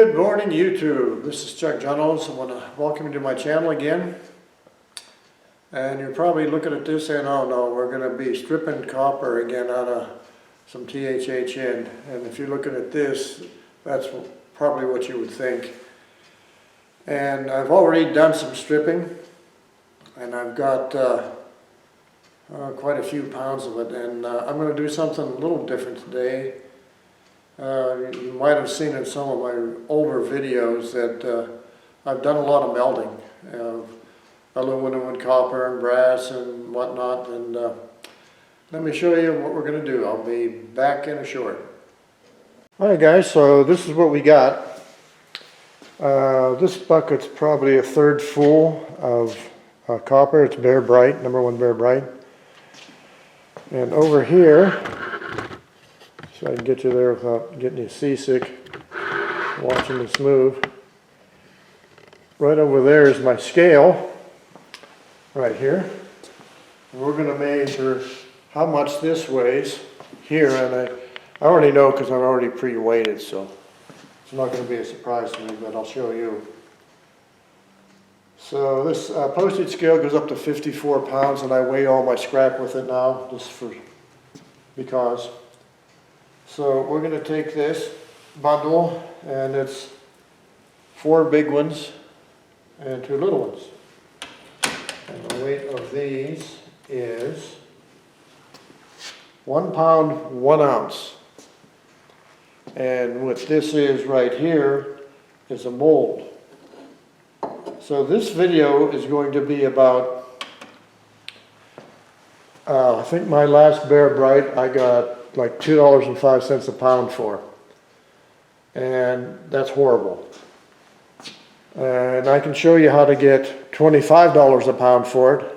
Good morning, YouTube. This is Chuck Jones. I want to welcome you to my channel again. And you're probably looking at this saying, oh no, we're going to be stripping copper again out of some THHN. And if you're looking at this, that's probably what you would think. And I've already done some stripping, and I've got quite a few pounds of it. And I'm going to do something a little different today. You might have seen in some of my older videos that I've done a lot of melting of aluminum and copper and brass and whatnot, and let me show you what we're going to do. I'll be back in a short. Alright guys, so this is what we got. This bucket's probably a third full of copper. It's Bear Bright, #1 Bear Bright. And over here, so I can get you there without getting you seasick watching this move. Right over there is my scale, right here. And we're going to measure how much this weighs here, and I already know because I've already pre-weighed, so it's not going to be a surprise to me, but I'll show you. So this postage scale goes up to 54 pounds, and I weigh all my scrap with it now, just because. So we're going to take this bundle, and it's 4 big ones and 2 little ones. And the weight of these is 1 pound, 1 ounce. And what this is right here is a mold. So this video is going to be about, I think my last Bear Bright I got like $2.05 a pound for, and that's horrible. And I can show you how to get $25 a pound for it,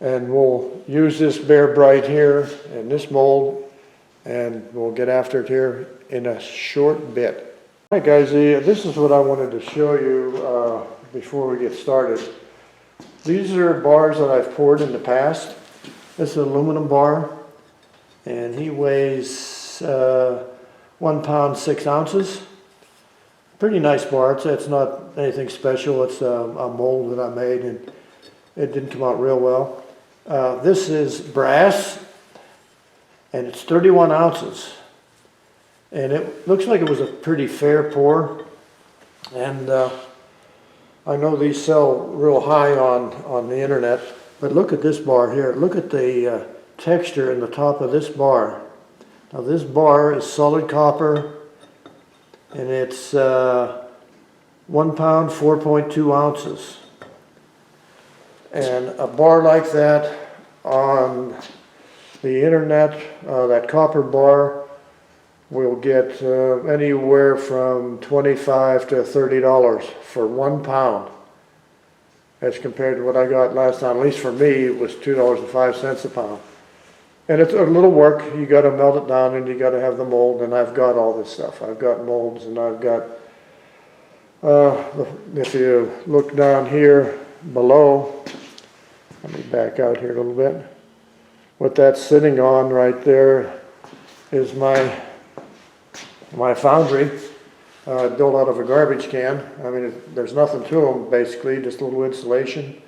and we'll use this Bear Bright here and this mold, and we'll get after it here in a short bit. Alright guys, this is what I wanted to show you before we get started. These are bars that I've poured in the past. This is an aluminum bar, and he weighs 1 pound 6 ounces. Pretty nice bar. It's not anything special. It's a mold that I made, and it didn't come out real well. This is brass, and it's 31 ounces. And it looks like it was a pretty fair pour. And I know these sell real high on the internet, but look at this bar here. Look at the texture in the top of this bar. Now this bar is solid copper, and it's 1 pound 4.2 ounces. And a bar like that on the internet, that copper bar, will get anywhere from $25 to $30 for 1 pound. As compared to what I got last time. At least for me, it was $2.05 a pound. And it's a little work. You got to melt it down, and you got to have the mold. And I've got all this stuff. I've got molds, and I've got. If you look down here below, let me back out here a little bit. What that's sitting on right there is my foundry, built out of a garbage can. I mean, there's nothing to them basically, just a little insulation,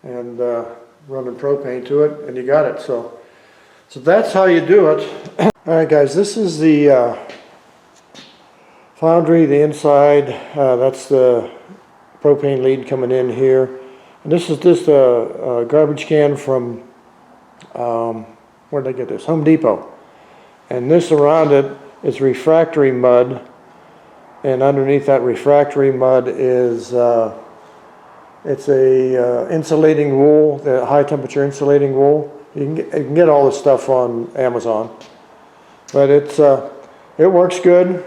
and running propane to it, and you got it. So that's how you do it. Alright guys, this is the foundry, the inside. That's the propane lead coming in here. And this is just a garbage can from, where did I get this? Home Depot. And this around it is refractory mud. And underneath that refractory mud is, it's a insulating wool, the high temperature insulating wool. You can get all this stuff on Amazon, but it works good.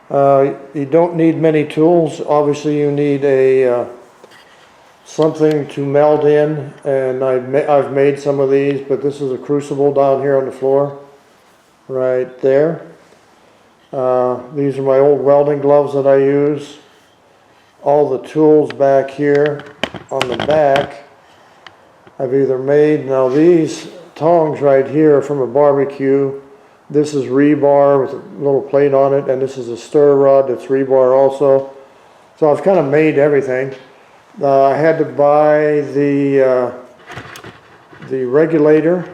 You don't need many tools. Obviously, you need something to meld in, and I've made some of these, but this is a crucible down here on the floor, right there. These are my old welding gloves that I use. All the tools back here on the back I've either made. Now these tongs right here are from a barbecue This is rebar with a little plate on it, and this is a stir rod that's rebar also. So I've kind of made everything. I had to buy the regulator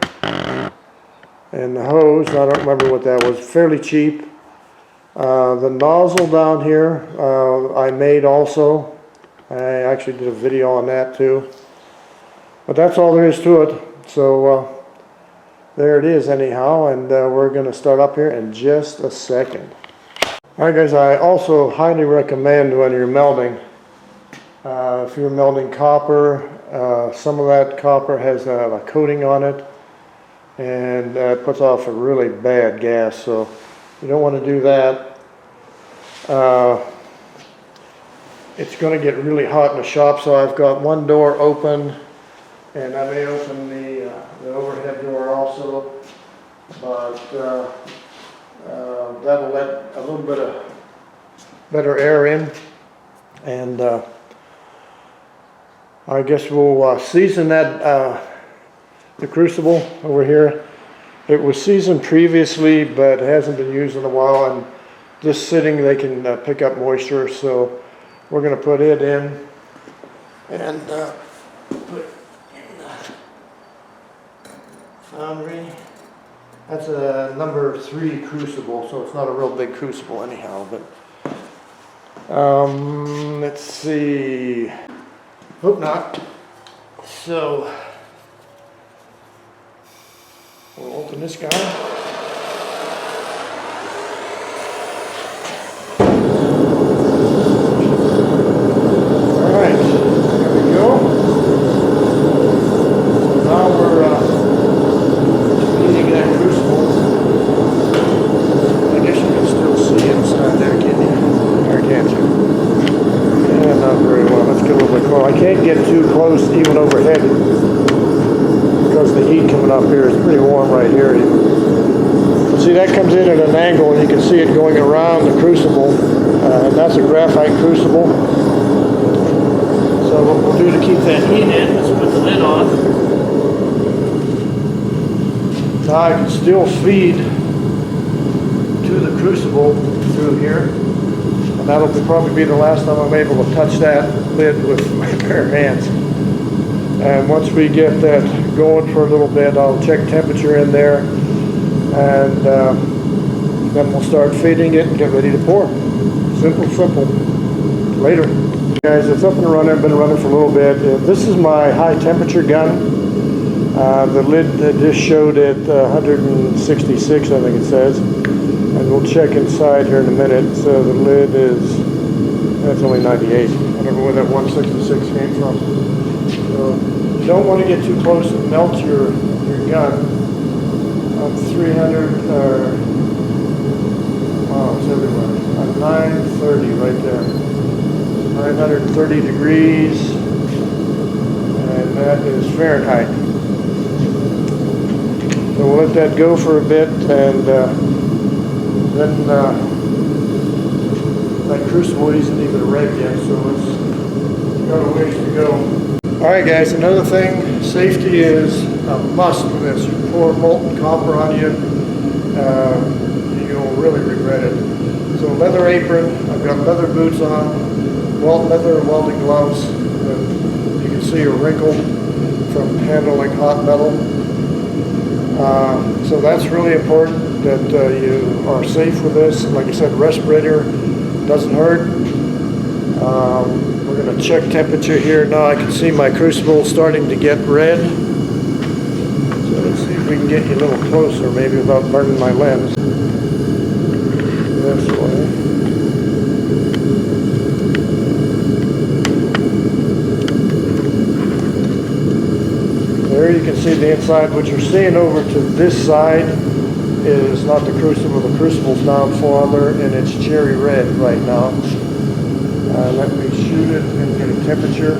and the hose. I don't remember what that was. Fairly cheap. The nozzle down here I made also. I actually did a video on that too. But that's all there is to it. So there it is anyhow, and we're going to start up here in just a second. Alright guys, I also highly recommend when you're melting, if you're melting copper, some of that copper has a coating on it, and it puts off a really bad gas, so you don't want to do that. It's going to get really hot in the shop, so I've got one door open, and I may open the overhead door also, but that'll let a little bit of better air in, and I guess we'll season that the crucible over here. It was seasoned previously, but hasn't been used in a while, and just sitting they can pick up moisture, so we're going to put it in and put it in the foundry. That's a number 3 crucible, so it's not a real big crucible anyhow, but let's see. Hope not. So we'll open this guy. Alright, there we go. So now we're heating that crucible. I guess you can still see inside there, can you? Or can't you? Yeah, not very well. Let's get a little bit closer. I can't get too close even overhead because the heat coming up here is pretty warm right here. See, that comes in at an angle, and you can see it going around the crucible. And that's a graphite crucible. So what we'll do to keep that heat in is put the lid on. Now I can still feed to the crucible through here. And that'll probably be the last time I'm able to touch that lid with my bare hands. And once we get that going for a little bit, I'll check temperature in there, and then we'll start feeding it and get ready to pour. Simple, simple. Later. Guys, it's up and running. Been running for a little bit. This is my high temperature gun. The lid just showed at 166, I think it says. And we'll check inside here in a minute. So the lid is, that's only 98. I don't know where that 166 came from. So you don't want to get too close and melt your gun. 300, wow, it's everywhere. 930 right there. 930 degrees, and that is Fahrenheit. So we'll let that go for a bit, and then that crucible isn't even red yet, so it's got a ways to go. Alright guys, another thing, safety is a must for this. You pour molten copper on you, you'll really regret it. So leather apron, I've got leather boots on, leather welding gloves. You can see a wrinkle from handling hot metal. So that's really important that you are safe with this. Like I said, respirator doesn't hurt. We're going to check temperature here. Now I can see my crucible starting to get red. So let's see if we can get you a little closer, maybe without burning my lens. This way. There you can see the inside. What you're seeing over to this side is not the crucible. The crucible's down farther, and it's cherry red right now. Let me shoot it and get a temperature.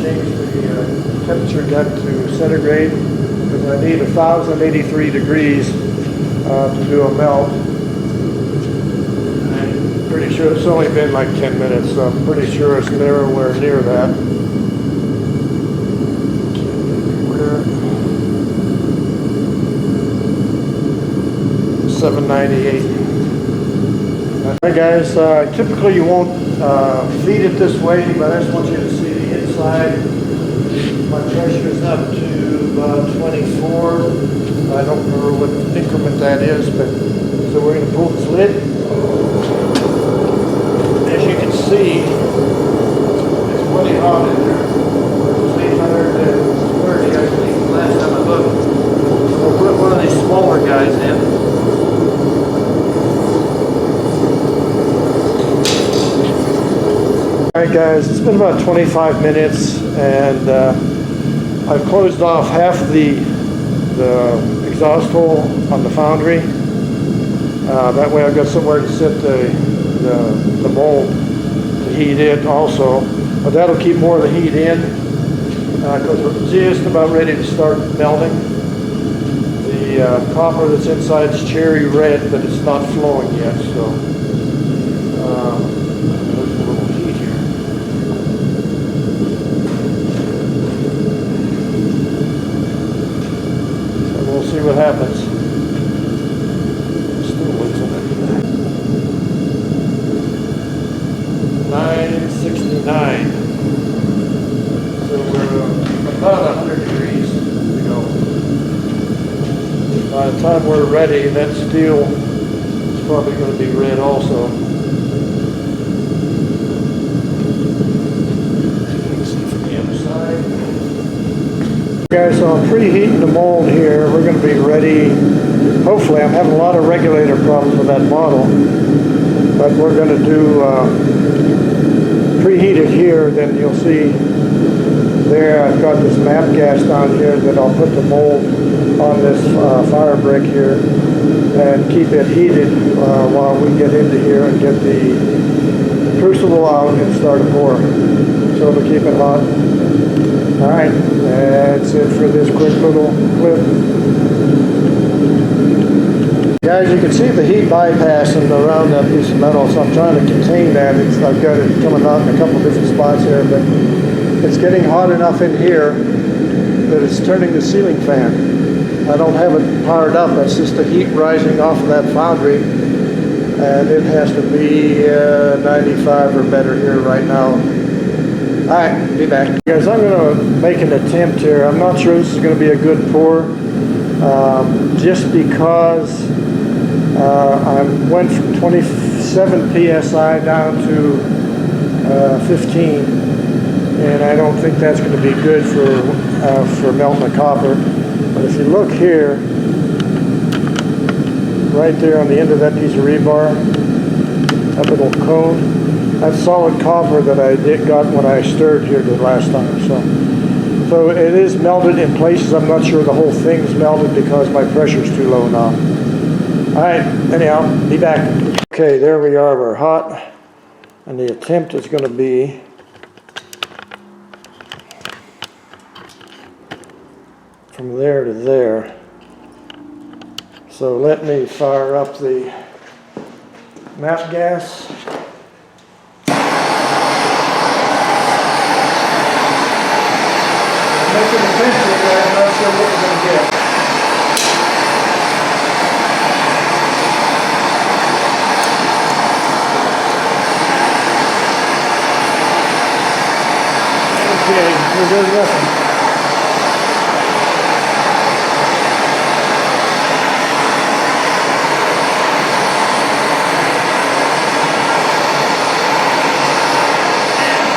Change the temperature gun to centigrade because I need 1083 degrees to do a melt. I'm pretty sure it's only been like 10 minutes, so I'm pretty sure it's nowhere near that. $7.98. Alright guys, typically you won't feed it this way, but I just want you to see the inside. My pressure is up to about 24. I don't remember what increment that is, but so we're going to pull this lid. As you can see, it's plenty hot in there. It's 830, I believe, the last time I looked. We'll put one of these smaller guys in. Alright guys, it's been about 25 minutes and I've closed off half the exhaust hole on the foundry. That way I've got somewhere to set the mold to heat in also. But that'll keep more of the heat in because we're just about ready to start melting. The copper that's inside is cherry red, but it's not flowing yet, so there's a little heat here. So we'll see what happens. Still looks like 969. So we're about 100 degrees to go. By the time we're ready, that steel is probably going to be red also. You can see from the other side. Okay, so I'm preheating the mold here. We're going to be ready. Hopefully, I'm having a lot of regulator problems with that model, but we're going to do preheat it here. Then you'll see there I've got this map gas down here that I'll put the mold on this fire brick here and keep it heated while we get into here and get the crucible out and start a pour. So to keep it hot. Alright, that's it for this quick little clip. Guys, you can see the heat bypassing around that piece of metal, so I'm trying to contain that. I've got it coming out in a couple different spots here, but it's getting hot enough in here that it's turning the ceiling fan. I don't have it powered up, that's just the heat rising off of that foundry, and it has to be 95 or better here right now. Alright, be back. Guys, I'm going to make an attempt here. I'm not sure this is going to be a good pour, just because I went from 27 psi down to 15, and I don't think that's going to be good for melting the copper. But if you look here, right there on the end of that piece of rebar, that little cone, that's solid copper that I got when I stirred here the last time. So it is melted in places. I'm not sure the whole thing's melted because my pressure's too low now. Alright, anyhow, be back. Okay, there we are, we're hot. And the attempt is going to be from there to there. So let me fire up the map gas. Making a picture there, I'm not sure what we're going to get. Okay, here goes nothing.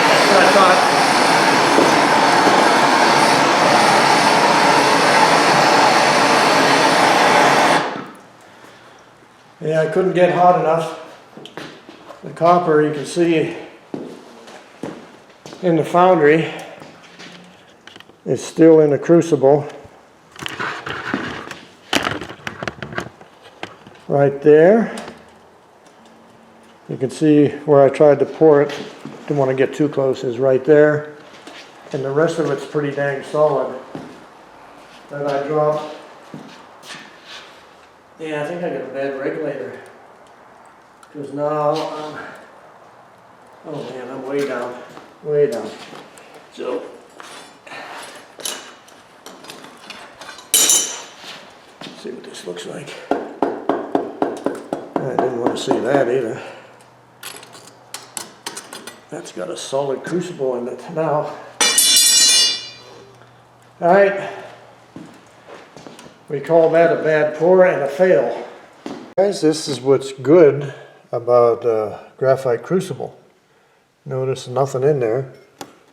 That's what I thought. Yeah, I couldn't get hot enough. The copper, you can see in the foundry, is still in the crucible. Right there. You can see where I tried to pour it. Didn't want to get too close, is right there. And the rest of it's pretty dang solid. Then I dropped. Yeah, I think I got a bad regulator. Because now, oh man, I'm way down. Way down. So, let's see what this looks like. don't want to see that either. That's got a solid crucible in it now. Alright, we call that a bad pour and a fail. Guys, this is what's good about graphite crucible. Notice nothing in there.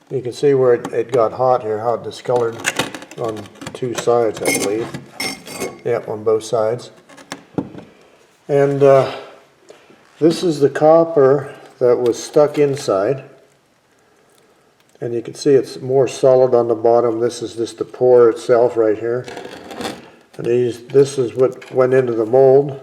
You can see where it got hot here, how it discolored on two sides, I believe. Yep, on both sides. And this is the copper that was stuck inside. And you can see it's more solid on the bottom. This is just the pour itself right here. And this is what went into the mold.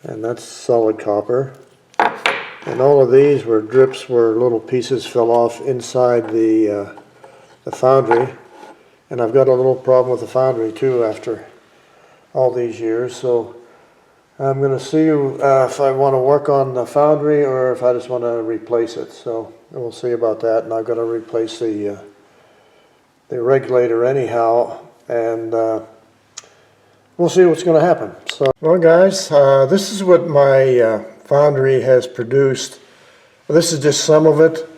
And that's solid copper. And all of these were drips where little pieces fell off inside the foundry. And I've got a little problem with the foundry too after all these years. So I'm going to see if I want to work on the foundry or if I just want to replace it. So we'll see about that. And I've got to replace the regulator anyhow, and we'll see what's going to happen. So, well, guys, this is what my foundry has produced. This is just some of it.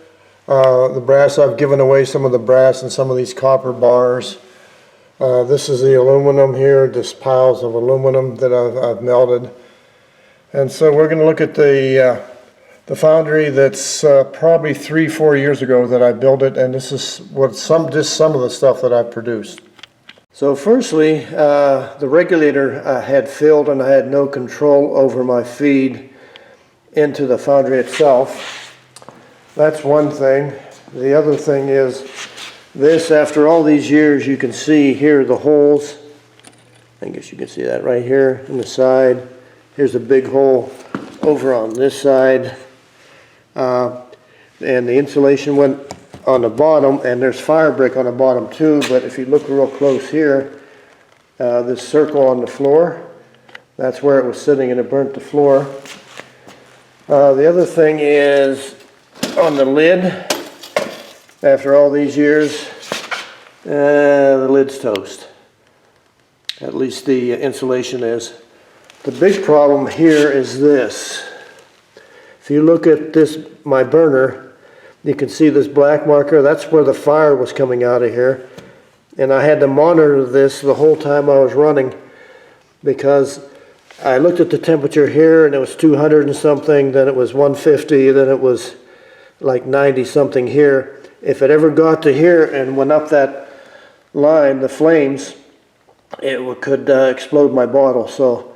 The brass, I've given away some of the brass and some of these copper bars. This is the aluminum here, just piles of aluminum that I've melted. And so we're going to look at the foundry that's probably 3-4 years ago that I built it, and this is just some of the stuff that I've produced. So firstly, the regulator had filled and I had no control over my feed into the foundry itself. That's one thing. The other thing is this, after all these years, you can see here the holes. I guess you can see that right here on the side. Here's a big hole over on this side. And the insulation went on the bottom, and there's fire brick on the bottom too, but if you look real close here, this circle on the floor, that's where it was sitting and it burnt the floor. The other thing is on the lid, after all these years, the lid's toast. At least the insulation is. The big problem here is this. If you look at this, my burner, you can see this black marker. That's where the fire was coming out of here. And I had to monitor this the whole time I was running, because I looked at the temperature here and it was 200 and something, then it was 150, then it was like 90 something here. If it ever got to here and went up that line, the flames, it could explode my bottle. So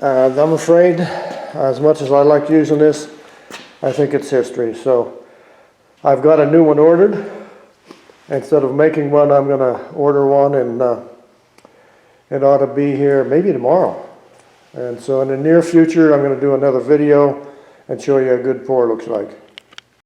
I'm afraid, as much as I like using this, I think it's history. So I've got a new one ordered. Instead of making one, I'm going to order one, and it ought to be here maybe tomorrow. And so in the near future, I'm going to do another video and show you a good pour looks like.